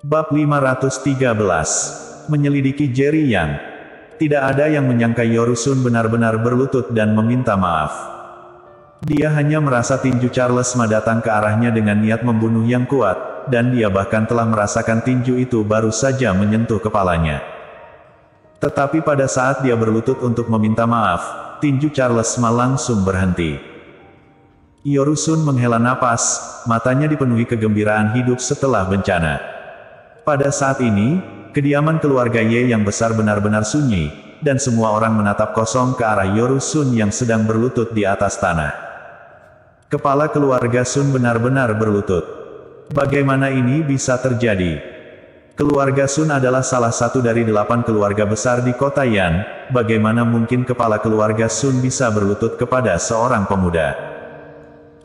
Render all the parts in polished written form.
Bab 513. Menyelidiki Jerry Yang. Tidak ada yang menyangka Yorusun benar-benar berlutut dan meminta maaf. Dia hanya merasa tinju Charles Ma datang ke arahnya dengan niat membunuh yang kuat, dan dia bahkan telah merasakan tinju itu baru saja menyentuh kepalanya. Tetapi pada saat dia berlutut untuk meminta maaf, tinju Charles Ma langsung berhenti. Yorusun menghela napas, matanya dipenuhi kegembiraan hidup setelah bencana. Pada saat ini, kediaman keluarga Ye yang besar benar-benar sunyi, dan semua orang menatap kosong ke arah Yorusun yang sedang berlutut di atas tanah. Kepala keluarga Sun benar-benar berlutut. Bagaimana ini bisa terjadi? Keluarga Sun adalah salah satu dari 8 keluarga besar di kota Yan, bagaimana mungkin kepala keluarga Sun bisa berlutut kepada seorang pemuda?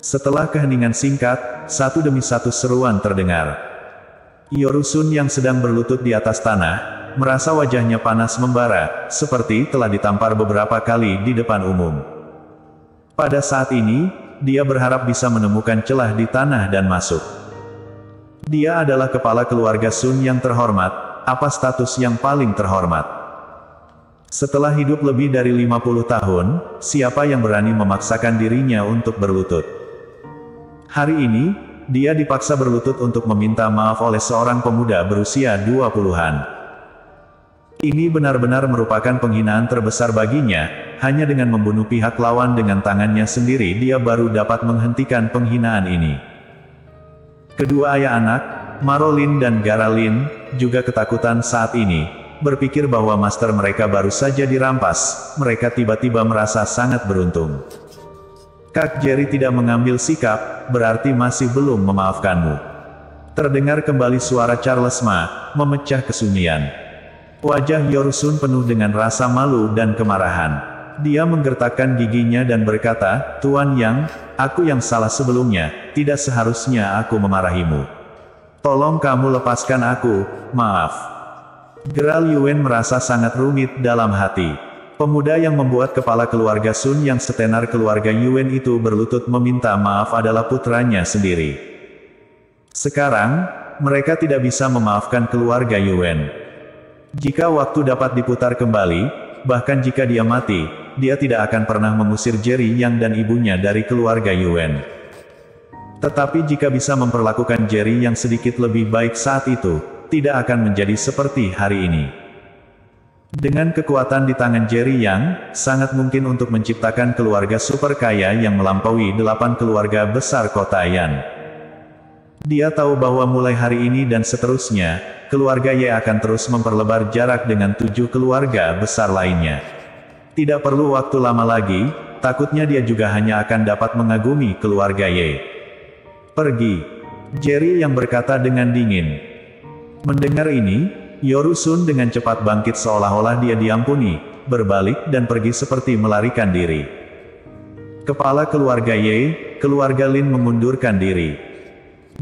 Setelah keheningan singkat, satu demi satu seruan terdengar. Yorusun yang sedang berlutut di atas tanah, merasa wajahnya panas membara, seperti telah ditampar beberapa kali di depan umum. Pada saat ini, dia berharap bisa menemukan celah di tanah dan masuk. Dia adalah kepala keluarga Sun yang terhormat, apa status yang paling terhormat? Setelah hidup lebih dari 50 tahun, siapa yang berani memaksakan dirinya untuk berlutut? Hari ini, dia dipaksa berlutut untuk meminta maaf oleh seorang pemuda berusia 20-an. Ini benar-benar merupakan penghinaan terbesar baginya, hanya dengan membunuh pihak lawan dengan tangannya sendiri dia baru dapat menghentikan penghinaan ini. Kedua ayah anak, Marolin dan Garalin, juga ketakutan saat ini, berpikir bahwa master mereka baru saja dirampas, mereka tiba-tiba merasa sangat beruntung. Kak Jerry tidak mengambil sikap, berarti masih belum memaafkanmu. Terdengar kembali suara Charles Ma, memecah kesunyian. Wajah Yorusun penuh dengan rasa malu dan kemarahan. Dia menggertakkan giginya dan berkata, Tuan Yang, aku yang salah sebelumnya, tidak seharusnya aku memarahimu. Tolong kamu lepaskan aku, maaf. Geral Yuen merasa sangat rumit dalam hati. Pemuda yang membuat kepala keluarga Sun yang setenar keluarga Yuen itu berlutut meminta maaf adalah putranya sendiri. Sekarang, mereka tidak bisa memaafkan keluarga Yuen. Jika waktu dapat diputar kembali, bahkan jika dia mati, dia tidak akan pernah mengusir Jerry Yang dan ibunya dari keluarga Yuen. Tetapi jika bisa memperlakukan Jerry Yang sedikit lebih baik saat itu, tidak akan menjadi seperti hari ini. Dengan kekuatan di tangan Jerry Yang, sangat mungkin untuk menciptakan keluarga super kaya yang melampaui 8 keluarga besar kota Yan. Dia tahu bahwa mulai hari ini dan seterusnya, keluarga Ye akan terus memperlebar jarak dengan 7 keluarga besar lainnya. Tidak perlu waktu lama lagi, takutnya dia juga hanya akan dapat mengagumi keluarga Ye. Pergi. Jerry Yang berkata dengan dingin. Mendengar ini, Yorusun dengan cepat bangkit seolah-olah dia diampuni, berbalik dan pergi seperti melarikan diri. Kepala keluarga Ye, keluarga Lin mengundurkan diri.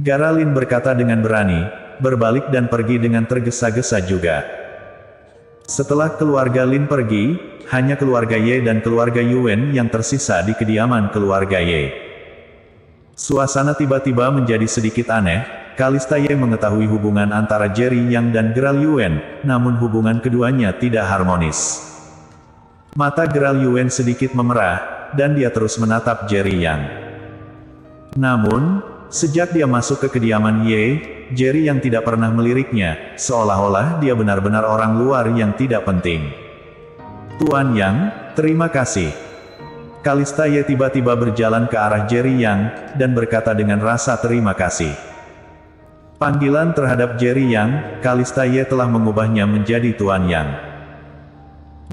Garalin berkata dengan berani, berbalik dan pergi dengan tergesa-gesa juga. Setelah keluarga Lin pergi, hanya keluarga Ye dan keluarga Yuen yang tersisa di kediaman keluarga Ye. Suasana tiba-tiba menjadi sedikit aneh. Kalista Ye mengetahui hubungan antara Jerry Yang dan Geral Yuen, namun hubungan keduanya tidak harmonis. Mata Geral Yuen sedikit memerah, dan dia terus menatap Jerry Yang. Namun, sejak dia masuk ke kediaman Ye, Jerry Yang tidak pernah meliriknya, seolah-olah dia benar-benar orang luar yang tidak penting. Tuan Yang, terima kasih. Kalista Ye tiba-tiba berjalan ke arah Jerry Yang, dan berkata dengan rasa terima kasih. Panggilan terhadap Jerry Yang, Kalista Ye telah mengubahnya menjadi Tuan Yang.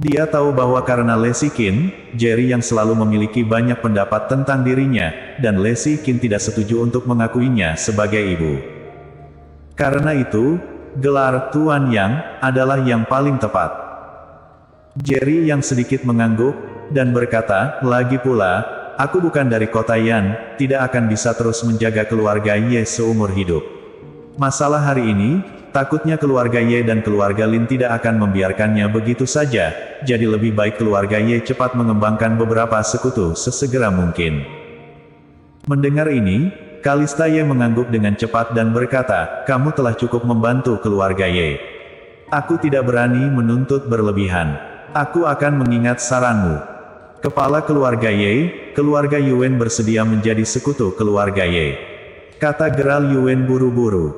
Dia tahu bahwa karena Lexi Qin, Jerry Yang selalu memiliki banyak pendapat tentang dirinya, dan Lexi Qin tidak setuju untuk mengakuinya sebagai ibu. Karena itu, gelar Tuan Yang adalah yang paling tepat. Jerry Yang sedikit mengangguk, dan berkata, lagi pula, aku bukan dari kota Yan, tidak akan bisa terus menjaga keluarga Ye seumur hidup. Masalah hari ini, takutnya keluarga Ye dan keluarga Lin tidak akan membiarkannya begitu saja, jadi lebih baik keluarga Ye cepat mengembangkan beberapa sekutu sesegera mungkin. Mendengar ini, Kalista Ye mengangguk dengan cepat dan berkata, kamu telah cukup membantu keluarga Ye. Aku tidak berani menuntut berlebihan. Aku akan mengingat saranmu. Kepala keluarga Ye, keluarga Yuan bersedia menjadi sekutu keluarga Ye. Kata Geral Yuan buru-buru.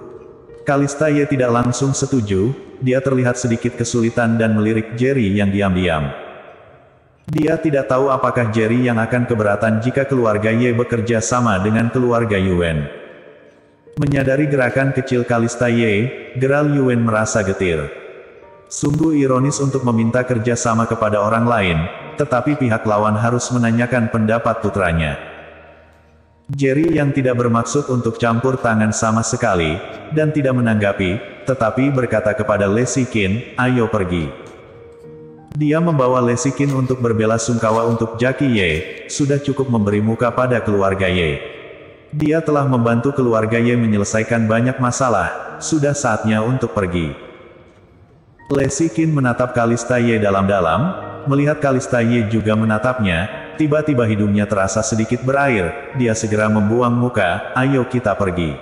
Kalista Ye tidak langsung setuju, dia terlihat sedikit kesulitan dan melirik Jerry yang diam-diam. Dia tidak tahu apakah Jerry yang akan keberatan jika keluarga Ye bekerja sama dengan keluarga Yuan. Menyadari gerakan kecil Kalista Ye, Geral Yuan merasa getir. Sungguh ironis untuk meminta kerja sama kepada orang lain, tetapi pihak lawan harus menanyakan pendapat putranya. Jerry yang tidak bermaksud untuk campur tangan sama sekali, dan tidak menanggapi, tetapi berkata kepada Lesikin, ayo pergi. Dia membawa Lesikin untuk berbelasungkawa untuk Jackie Ye, sudah cukup memberi muka pada keluarga Ye. Dia telah membantu keluarga Ye menyelesaikan banyak masalah, sudah saatnya untuk pergi. Lesikin menatap Kalista Ye dalam-dalam, melihat Kalista Ye juga menatapnya, tiba-tiba hidungnya terasa sedikit berair, dia segera membuang muka, ayo kita pergi.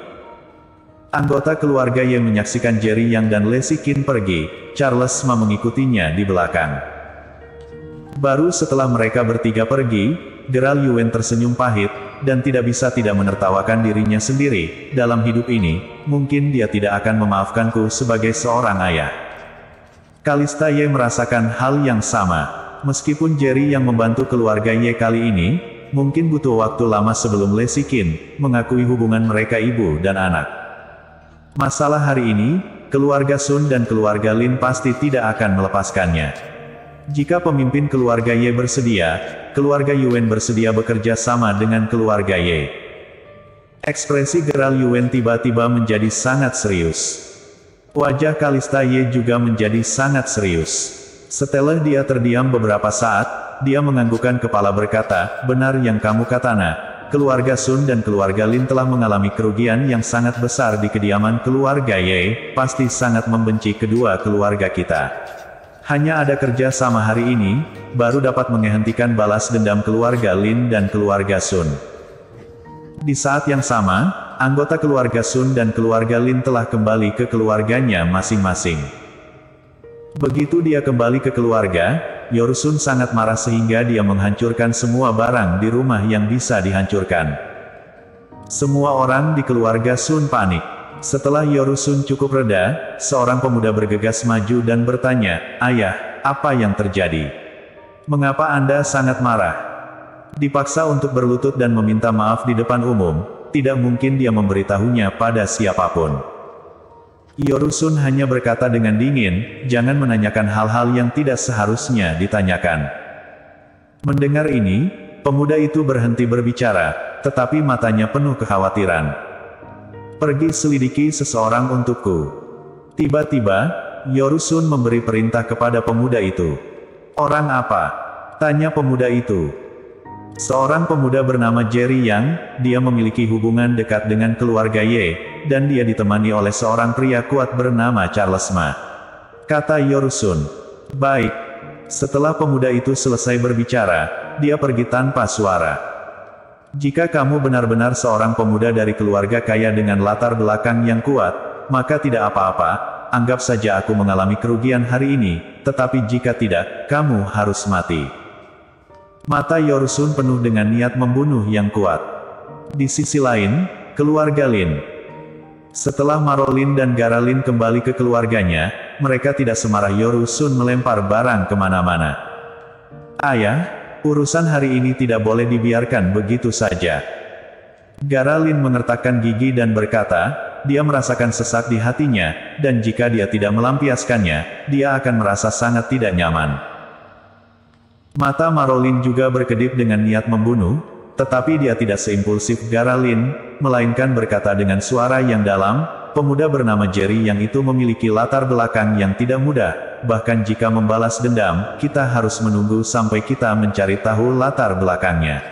Anggota keluarga Ye menyaksikan Jerry Yang dan Lesikin pergi, Charles Ma mengikutinya di belakang. Baru setelah mereka bertiga pergi, Geral Yuan tersenyum pahit, dan tidak bisa tidak menertawakan dirinya sendiri. Dalam hidup ini, mungkin dia tidak akan memaafkanku sebagai seorang ayah. Kalista Ye merasakan hal yang sama. Meskipun Jerry yang membantu keluarga Ye kali ini, mungkin butuh waktu lama sebelum Lesikin mengakui hubungan mereka ibu dan anak. Masalah hari ini, keluarga Sun dan keluarga Lin pasti tidak akan melepaskannya. Jika pemimpin keluarga Ye bersedia, keluarga Yuan bersedia bekerja sama dengan keluarga Ye. Ekspresi Geral Yuan tiba-tiba menjadi sangat serius. Wajah Kalista Ye juga menjadi sangat serius. Setelah dia terdiam beberapa saat, dia menganggukkan kepala berkata, benar yang kamu katakan. Keluarga Sun dan keluarga Lin telah mengalami kerugian yang sangat besar di kediaman keluarga Ye, pasti sangat membenci kedua keluarga kita. Hanya ada kerja sama hari ini, baru dapat menghentikan balas dendam keluarga Lin dan keluarga Sun. Di saat yang sama, anggota keluarga Sun dan keluarga Lin telah kembali ke keluarganya masing-masing. Begitu dia kembali ke keluarga, Yorusun sangat marah sehingga dia menghancurkan semua barang di rumah yang bisa dihancurkan. Semua orang di keluarga Sun panik. Setelah Yorusun cukup reda, seorang pemuda bergegas maju dan bertanya, ayah, apa yang terjadi? Mengapa Anda sangat marah? Dipaksa untuk berlutut dan meminta maaf di depan umum, tidak mungkin dia memberitahunya pada siapapun. Yorusun hanya berkata dengan dingin, jangan menanyakan hal-hal yang tidak seharusnya ditanyakan. Mendengar ini, pemuda itu berhenti berbicara, tetapi matanya penuh kekhawatiran. Pergi selidiki seseorang untukku. Tiba-tiba, Yorusun memberi perintah kepada pemuda itu. Orang apa? Tanya pemuda itu. Seorang pemuda bernama Jerry Yang, dia memiliki hubungan dekat dengan keluarga Ye, dan dia ditemani oleh seorang pria kuat bernama Charles Ma. Kata Yorusun. Baik. Setelah pemuda itu selesai berbicara, dia pergi tanpa suara. Jika kamu benar-benar seorang pemuda dari keluarga kaya dengan latar belakang yang kuat, maka tidak apa-apa, anggap saja aku mengalami kerugian hari ini, tetapi jika tidak, kamu harus mati. Mata Yorusun penuh dengan niat membunuh yang kuat. Di sisi lain, keluarga Lin. Setelah Marolin dan Garalin kembali ke keluarganya, mereka tidak semarah Yorusun melempar barang kemana-mana. Ayah, urusan hari ini tidak boleh dibiarkan begitu saja. Garalin mengertakkan gigi dan berkata, dia merasakan sesak di hatinya, dan jika dia tidak melampiaskannya, dia akan merasa sangat tidak nyaman. Mata Marolin juga berkedip dengan niat membunuh, tetapi dia tidak seimpulsif Garalin, melainkan berkata dengan suara yang dalam, pemuda bernama Jerry yang itu memiliki latar belakang yang tidak mudah, bahkan jika membalas dendam, kita harus menunggu sampai kita mencari tahu latar belakangnya.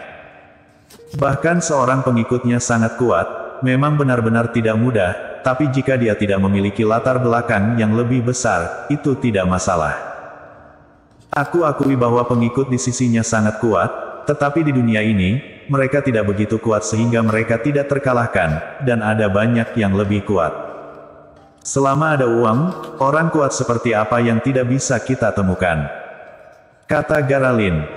Bahkan seorang pengikutnya sangat kuat, memang benar-benar tidak mudah, tapi jika dia tidak memiliki latar belakang yang lebih besar, itu tidak masalah. Aku akui bahwa pengikut di sisinya sangat kuat, tetapi di dunia ini, mereka tidak begitu kuat sehingga mereka tidak terkalahkan, dan ada banyak yang lebih kuat. Selama ada uang, orang kuat seperti apa yang tidak bisa kita temukan? Kata Garalin.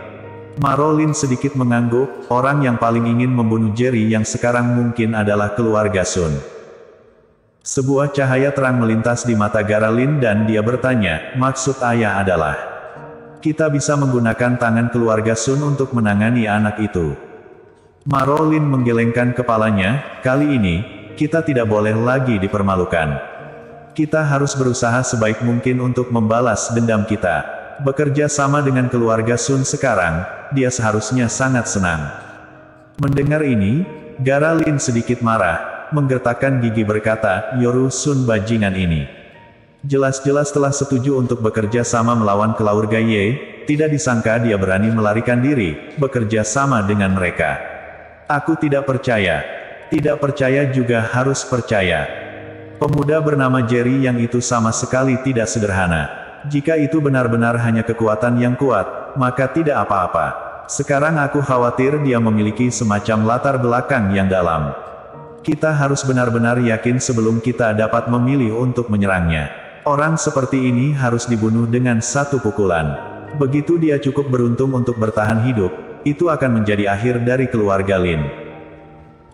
Marolin sedikit mengangguk, orang yang paling ingin membunuh Jerry yang sekarang mungkin adalah keluarga Sun. Sebuah cahaya terang melintas di mata Garalin dan dia bertanya, maksud ayah adalah, kita bisa menggunakan tangan keluarga Sun untuk menangani anak itu. Marolin menggelengkan kepalanya, kali ini, kita tidak boleh lagi dipermalukan. Kita harus berusaha sebaik mungkin untuk membalas dendam kita. Bekerja sama dengan keluarga Sun sekarang, dia seharusnya sangat senang. Mendengar ini, Garalin sedikit marah, menggertakkan gigi berkata, Yoru Sun bajingan ini. Jelas-jelas telah setuju untuk bekerja sama melawan keluarga Ye, tidak disangka dia berani melarikan diri, bekerja sama dengan mereka. Aku tidak percaya. Tidak percaya juga harus percaya. Pemuda bernama Jerry yang itu sama sekali tidak sederhana. Jika itu benar-benar hanya kekuatan yang kuat, maka tidak apa-apa. Sekarang aku khawatir dia memiliki semacam latar belakang yang dalam. Kita harus benar-benar yakin sebelum kita dapat memilih untuk menyerangnya. Orang seperti ini harus dibunuh dengan satu pukulan. Begitu dia cukup beruntung untuk bertahan hidup, itu akan menjadi akhir dari keluarga Lin.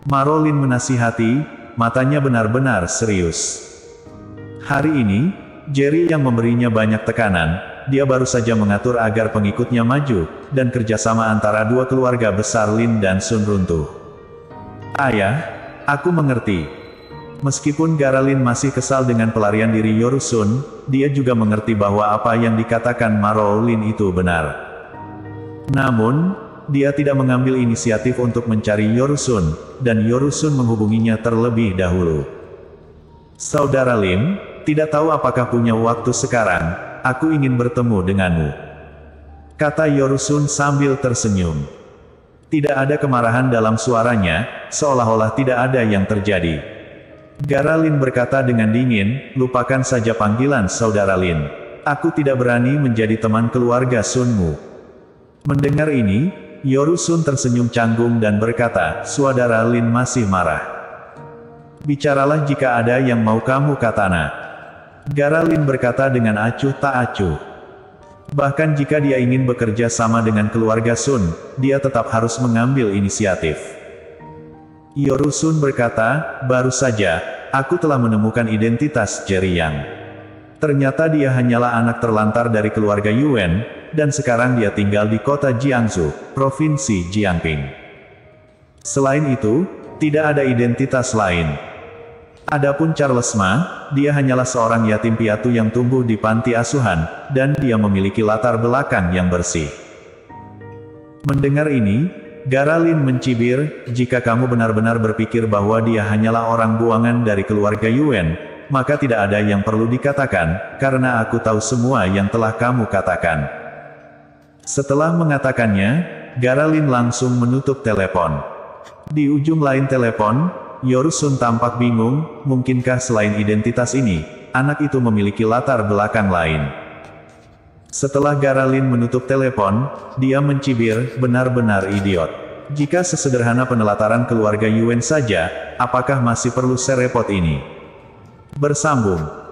Marolin menasihati, matanya benar-benar serius. Hari ini, Jerry yang memberinya banyak tekanan, dia baru saja mengatur agar pengikutnya maju, dan kerjasama antara dua keluarga besar Lin dan Sun runtuh. Ayah, aku mengerti. Meskipun Garalin masih kesal dengan pelarian diri Yoru Sun, dia juga mengerti bahwa apa yang dikatakan Marolin itu benar. Namun, dia tidak mengambil inisiatif untuk mencari Yoru Sun, dan Yoru Sun menghubunginya terlebih dahulu. Saudara Lim, tidak tahu apakah punya waktu sekarang, aku ingin bertemu denganmu. Kata Yoru Sun sambil tersenyum. Tidak ada kemarahan dalam suaranya, seolah-olah tidak ada yang terjadi. Garalin berkata dengan dingin, lupakan saja panggilan saudara Lin. Aku tidak berani menjadi teman keluarga Sunmu. Mendengar ini, Yoru Sun tersenyum canggung dan berkata, saudara Lin masih marah. Bicaralah jika ada yang mau kamu katana. Garalin berkata dengan acuh tak acuh. Bahkan jika dia ingin bekerja sama dengan keluarga Sun, dia tetap harus mengambil inisiatif. Yoru Sun berkata, baru saja, aku telah menemukan identitas Jerry Yang. Ternyata dia hanyalah anak terlantar dari keluarga Yuan, dan sekarang dia tinggal di kota Jiangsu, Provinsi Jiangping. Selain itu, tidak ada identitas lain. Adapun Charles Ma, dia hanyalah seorang yatim piatu yang tumbuh di panti asuhan, dan dia memiliki latar belakang yang bersih. Mendengar ini, Garalin mencibir, jika kamu benar-benar berpikir bahwa dia hanyalah orang buangan dari keluarga Yuan, maka tidak ada yang perlu dikatakan, karena aku tahu semua yang telah kamu katakan. Setelah mengatakannya, Garalin langsung menutup telepon. Di ujung lain telepon, Yoru Sun tampak bingung, mungkinkah selain identitas ini, anak itu memiliki latar belakang lain. Setelah Garalin menutup telepon, dia mencibir, benar-benar idiot. Jika sesederhana penelataran keluarga Yuan saja, apakah masih perlu serepot ini? Bersambung.